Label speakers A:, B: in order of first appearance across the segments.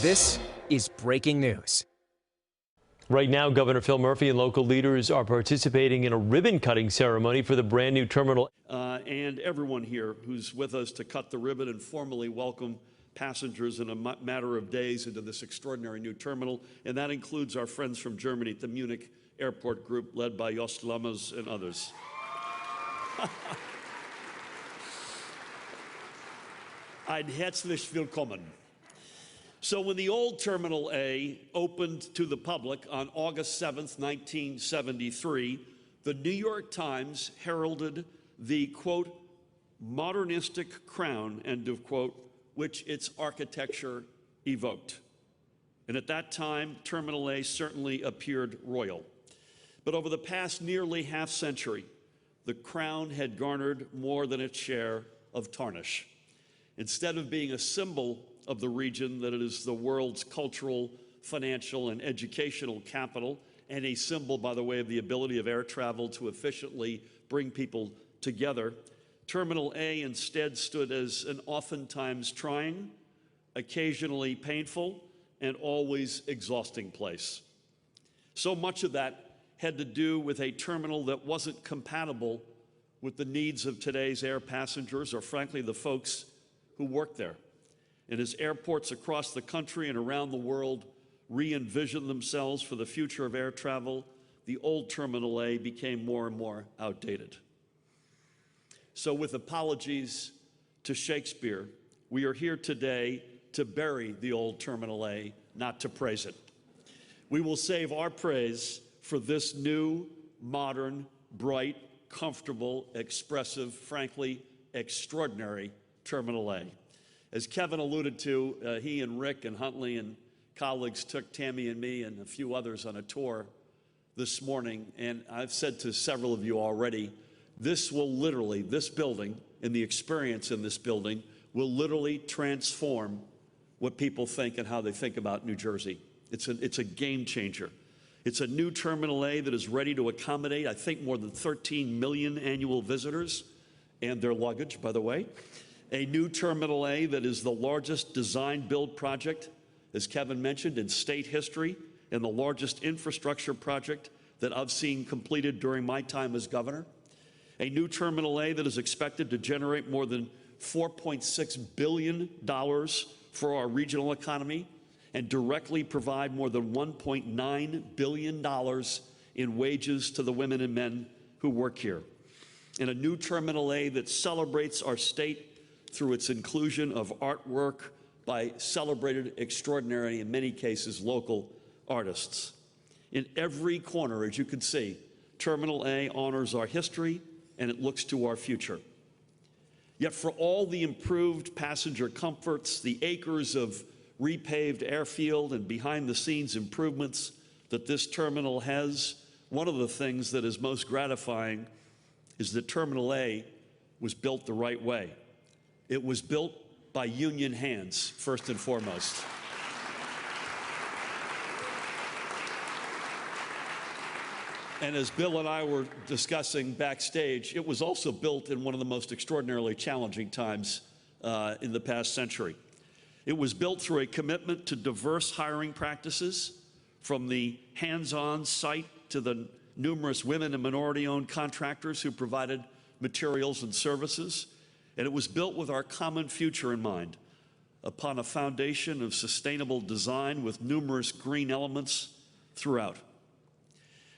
A: This is breaking news.
B: Right now, Governor Phil Murphy and local leaders are participating in a ribbon-cutting ceremony for the brand new terminal.
C: And everyone here who's with us to cut the ribbon and formally welcome passengers in a matter of days into this extraordinary new terminal. And that includes our friends from Germany at the Munich Airport group led by Jost Lammers and others. Ein herzlich willkommen. So when the old Terminal A opened to the public on August 7th, 1973, the New York Times heralded the, quote, modernistic crown, end of quote, which its architecture evoked. And at that time, Terminal A certainly appeared royal. But over the past nearly half century, the crown had garnered more than its share of tarnish. Instead of being a symbol of the region that it is the world's cultural, financial, and educational capital, and a symbol, by the way, of the ability of air travel to efficiently bring people together, Terminal A instead stood as an oftentimes trying, occasionally painful, and always exhausting place. So much of that had to do with a terminal that wasn't compatible with the needs of today's air passengers, or frankly, the folks who work there. And as airports across the country and around the world re-envisioned themselves for the future of air travel, the old Terminal A became more and more outdated. So with apologies to Shakespeare, we are here today to bury the old Terminal A, not to praise it. We will save our praise for this new, modern, bright, comfortable, expressive, frankly, extraordinary Terminal A. As Kevin alluded to, he and Rick and Huntley and colleagues took Tammy and me and a few others on a tour this morning, and I've said to several of you already, this building and the experience in this building will literally transform what people think and how they think about New Jersey. It's a game changer. It's a new Terminal A that is ready to accommodate, I think, more than 13 million annual visitors and their luggage, by the way. A new Terminal A that is the largest design-build project, as Kevin mentioned, in state history, and the largest infrastructure project that I've seen completed during my time as governor. A new Terminal A that is expected to generate more than $4.6 billion for our regional economy and directly provide more than $1.9 billion in wages to the women and men who work here. And a new Terminal A that celebrates our state through its inclusion of artwork by celebrated, extraordinary, in many cases, local artists. In every corner, as you can see, Terminal A honors our history and it looks to our future. Yet for all the improved passenger comforts, the acres of repaved airfield and behind-the-scenes improvements that this terminal has, one of the things that is most gratifying is that Terminal A was built the right way. It was built by union hands, first and foremost. And as Bill and I were discussing backstage, it was also built in one of the most extraordinarily challenging times in the past century. It was built through a commitment to diverse hiring practices, from the hands-on site to the numerous women and minority-owned contractors who provided materials and services. And it was built with our common future in mind, upon a foundation of sustainable design with numerous green elements throughout.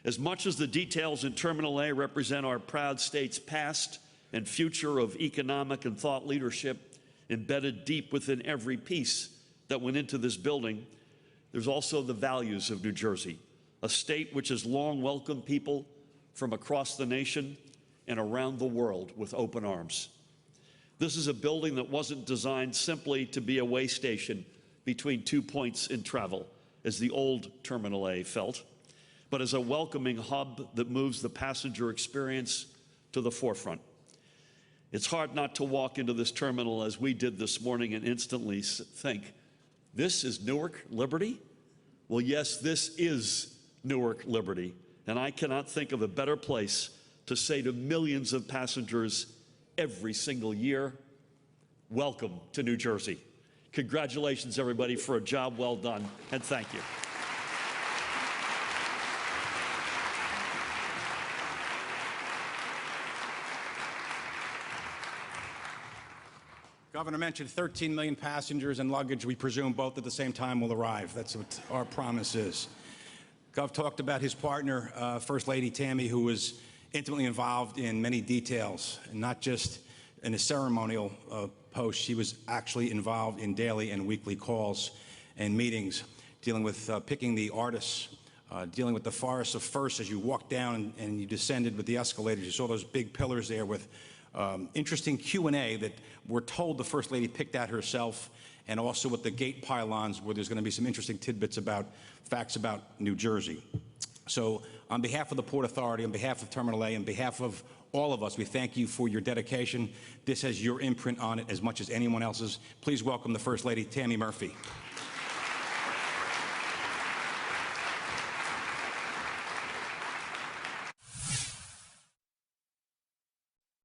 C: As much as the details in Terminal A represent our proud state's past and future of economic and thought leadership embedded deep within every piece that went into this building, there's also the values of New Jersey, a state which has long welcomed people from across the nation and around the world with open arms. This is a building that wasn't designed simply to be a way station between 2 points in travel, as the old Terminal A felt, but as a welcoming hub that moves the passenger experience to the forefront. It's hard not to walk into this terminal as we did this morning and instantly think, this is Newark Liberty? Well, yes, this is Newark Liberty, and I cannot think of a better place to say to millions of passengers every single year, welcome to New Jersey. Congratulations, everybody, for a job well done, and thank you.
D: Governor mentioned 13 million passengers and luggage. We presume both at the same time will arrive. That's what our promise is. Gov talked about his partner, First Lady Tammy, who was intimately involved in many details, and not just in a ceremonial post. She was actually involved in daily and weekly calls and meetings, dealing with picking the artists, dealing with the forest of first as you walked down and you descended with the escalators. You saw those big pillars there with interesting Q&A that we're told the First Lady picked out herself, and also with the gate pylons where there's going to be some interesting tidbits about facts about New Jersey. So on behalf of the Port Authority, on behalf of Terminal A, on behalf of all of us, we thank you for your dedication. This has your imprint on it as much as anyone else's. Please welcome the First Lady, Tammy Murphy.